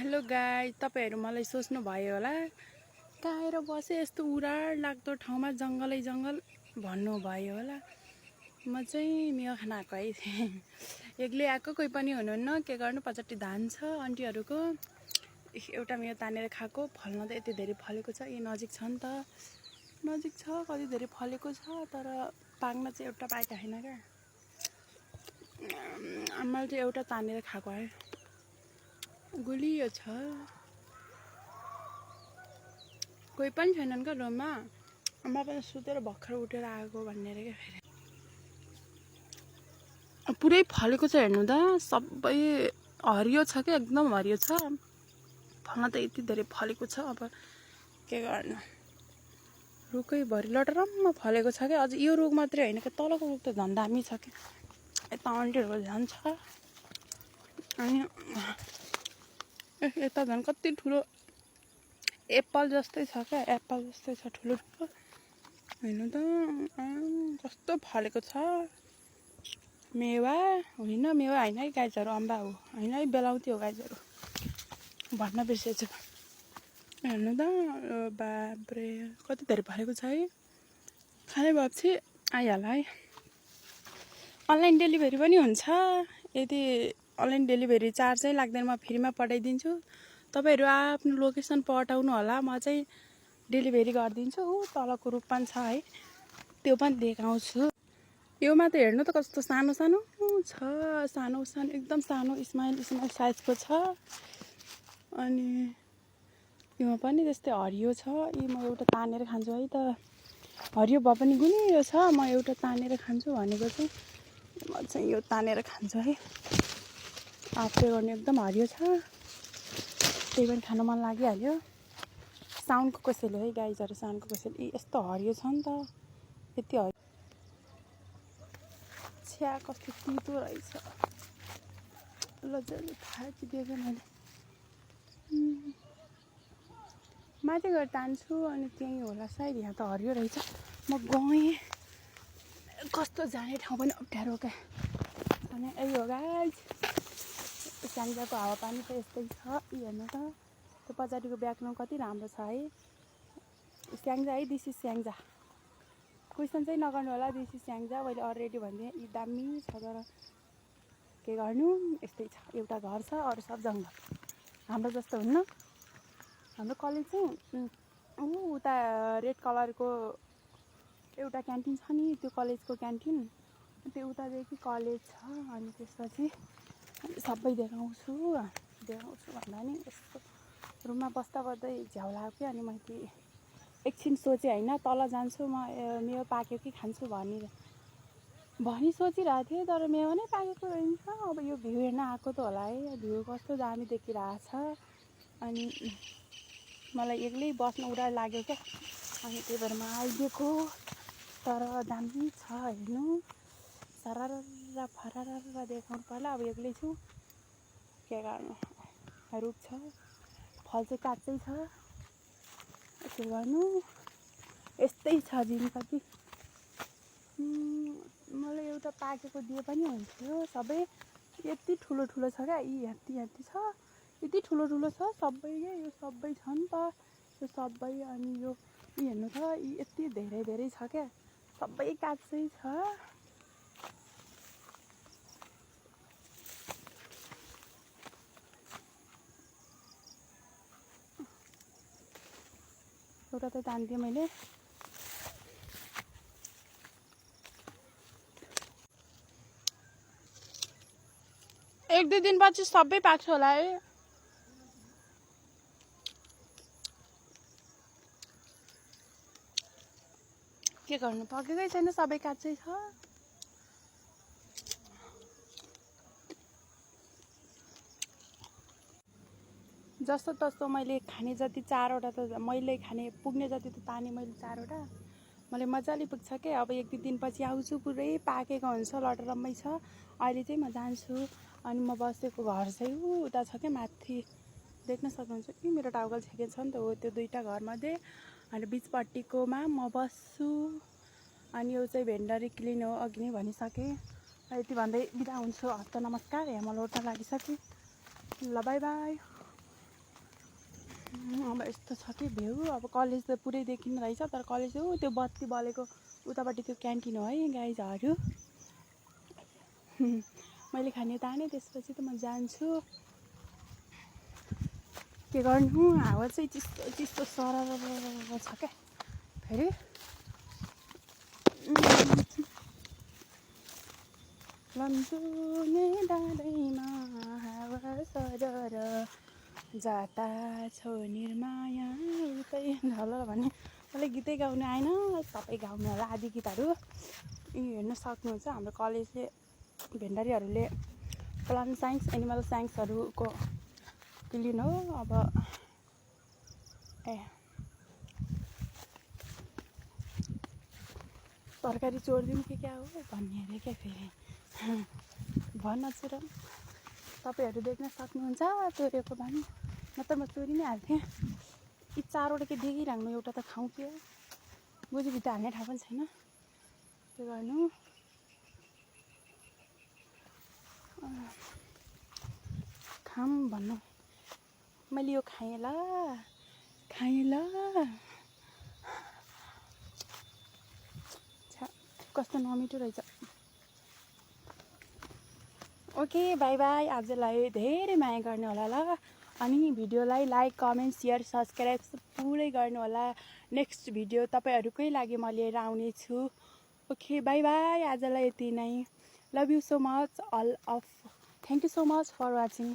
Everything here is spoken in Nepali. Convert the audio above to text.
हेलो गाइस, तपाईहरु मलाई सोच्नु भयो होला कहाँ आएर बसे यस्तो उडाड लाग्दो ठाउँमा जंगलै जंगल भन्नु भयो होला। म चाहिँ मेवा खाना आएको है। एक्लै आएको, कोही पनि हुनुहुन्न। के गर्नु, 50 धान छ आन्टीहरुको। एउटा मेवा तानेर खाएको। फल्न त यति धेरै फलेको छ। यो नजिक छ नि त, नजिक छ, कति धेरै फलेको छ, तर पाक्न चाहिँ एउटा पाएको हैन क्या। आमाले चाहिँ एउटा तानेर खाएको है। गुलियो छ, कोही पनि छैनन् क्या रुममा। आमा पनि सुतेर भर्खर उठेर आएको भन्ने रे क्या। फेरि पुरै फलेको छ, हेर्नु त सबै हरियो छ क्या, एकदम हरियो छ। फल्न त यति धेरै फलेको छ। अब के गर्नु, रुखै भरि लटरम्म फलेको छ क्या। अझ यो रुख मात्रै हैन क्या, तलको रुख त झन् दामी छ क्या। यता आन्टीहरुको झन् छ। अनि यता झन् कति ठुलो एप्पल जस्तै छ क्या, एप्पल जस्तै छ ठुलो ठुलो। हेर्नु त कस्तो फलेको छ। मेवा होइन, मेवा हैन है गाइजहरु, अम्बा हो हैन है, बेलाउती हो गाइजहरु, भन्न बिर्सेछु। हेर्नु त बाबरे कति धेरै फलेको छ है। खाने भएपछि आइहाल्छ है। अनलाइन डेलिभरी पनि हुन्छ। यदि अनलाइन डेलिभरी चार्ज चाहिँ लाग्दैन, म फ्रीमा पठाइदिन्छु। तपाईहरु आफ्नो लोकेसन पठाउनु होला, म चाहिँ डेलिभरी गरिदिन्छु। तलको रुख पनि छ है, त्यो पनि देखाउँछु। यो मात्र हेर्नु त कस्तो सानो सानो छ, सानो सानो एकदम सानो स्माइल साइजको छ। अनि यो पनि त्यस्तै हरियो छ। यी म एउटा तानेर खान्छु है त। हरियो भए पनि गुलियो छ। म एउटा तानेर खान्छु भनेको चाहिँ म चाहिँ यो तानेर खान्छु है। आफूले गर्ने एकदम हरियो छ, त्यही पनि खान मन लागिहाल्यो। साउन्डको कसैले है गाइजहरु, साउन्डको कसैले। यस्तो हरियो छ नि त, यति हरियो छ्या, कस्तो तितो रहेछ। लजाले थाकिदिएको मैले। माथि गएर तान्छु अनि त्यही होला सायद। यहाँ त हरियो रहेछ। म गएँ, कस्तो जाने ठाउँ पनि अप्ठ्यारो क्या। अनि यही हो गाइज, स्याङ्जाको हावापानी त यस्तै छ। हेर्नु त त्यो पछाडिको ब्याकग्राउन्ड कति राम्रो छ है। स्याङ्जा है, दिस इज स्याङ्जा। क्वेसन चाहिँ नगर्नु होला, दिस इज स्याङ्जा। मैले अलरेडी भनिदिएँ, यी दामी छ। तर के गर्नु, यस्तै छ। एउटा घर छ, अरू सब जङ्गल। हाम्रो जस्तो हुन्न। हाम्रो कलेज चाहिँ उता रेड कलरको एउटा क्यान्टिन छ नि, त्यो कलेजको क्यान्टिन। त्यो उतादेखि कलेज छ। अनि त्यसपछि सबै देखाउँछु भन्दा नि यस्तो रुममा बस्दा बस्दै झ्याउ लाग्यो क्या। अनि मैले एकछिन सोचेँ होइन, तल जान्छु म, मेवा पाक्यो कि खान्छु भनी सोचिरहेको थिएँ। तर मेवा नै पाकेको रहेछ। अब यो भ्यू हेर्न आएको त होला है, भ्यू कस्तो दामी देखिरहेछ। अनि मलाई एक्लै बस्न उडाड लाग्यो क्या। अनि त्यही भएर म आइदिएको। तर दामी छ, हेर्नु। सररर फररर देखाउनु पर्ला। अब एक्लै छु, के गर्नु। रुख छ, फल चाहिँ काँचै छ, के गर्नु। यस्तै छ जिन्दगी। मलाई एउटा पाकेको दिए पनि हुन्थ्यो। सबै यति ठुलो ठुलो छ क्या। यी यति छ, यति ठुलो ठुलो छ सबै। यो सबै छ नि त, यो सबै। अनि यो हेर्नु त, यी यति धेरै धेरै छ क्या। सबै काँचै छ। एउटा त तान्दिएँ मैले। एक दुई दिनपछि सबै पाक्छ होला है। के गर्नु, पकेकै छैन, सबै काँचै छ। जस्तो तस्तो मैले खाने जति 4वटा त मैले खाने पुग्ने जति त ताने मैले 4वटा। मलाई मजाले पुग्छ क्या। अब एक दुई दिनपछि आउँछु, पुरै पाकेको हुन्छ, लटरम्मै छ। अहिले चाहिँ म जान्छु। अनि म बसेको घर चाहिँ उता छ क्या, माथि देख्न सक्नुहुन्छ कि मेरो टाउगल छेकेको छ नि त, हो त्यो दुईवटा घरमध्ये। अनि बिचपट्टिकोमा म बस्छु। अनि यो चाहिँ भेन्डरी क्लिन हो, अघि नै भनिसकेँ। यति भन्दै बिदा हुन्छु। हस्त नमस्कार। यहाँ म लोट्न लागिसकेँ। ल बाई बाई। अब यस्तो छ कि भ्यू अब कलेज त पुरै देखिनु रहेछ तर कलेज हो त्यो बत्ती बलेको उतापट्टि त्यो क्यान्टिन हो है गाइजहरू मैले खाने ताने त्यसपछि त म जान्छु के गर्नु हावा चाहिँ चिसो चिसो सरर छ क्या फेरि लम्जुने डाँडैमा हावा सरर जाता छौ निर्माया उतै ढल भन्ने मलाई गीतै गाउनु आएन तपाईँ गाउनु होला आदि गीतहरू हेर्न सक्नुहुन्छ हाम्रो कलेजले भेन्डरीहरूले प्लान्ट साइन्स एनिमल साइन्सहरूको क्लिन हो अब तरकारी चोरिदिउँ कि क्या हो भन्ने अरे क्या फेरि भन्न छु र तपाईँहरू देख्न सक्नुहुन्छ चोरेको भनी नत्र म चोरी नै हाल्थेँ यी चारवटा के देखिराख्नु एउटा त खाउँ के गोजीभित्र हाल्ने ठाउँ पनि छैन त्यो गर्नु खाम भन्नु मैले यो खाएँ ल कस्तो नमिठो रहेछ ओके बाई बाई आजलाई धेरै माया गर्ने होला ल अनि भिडियोलाई लाइक कमेन्ट सेयर सब्सक्राइब पुरै गर्नु होला नेक्स्ट भिडियो तपाईँहरूकै लागि म लिएर आउने छु ओके बाई बाई आजलाई यति नै love you so much all of thank you so much for watching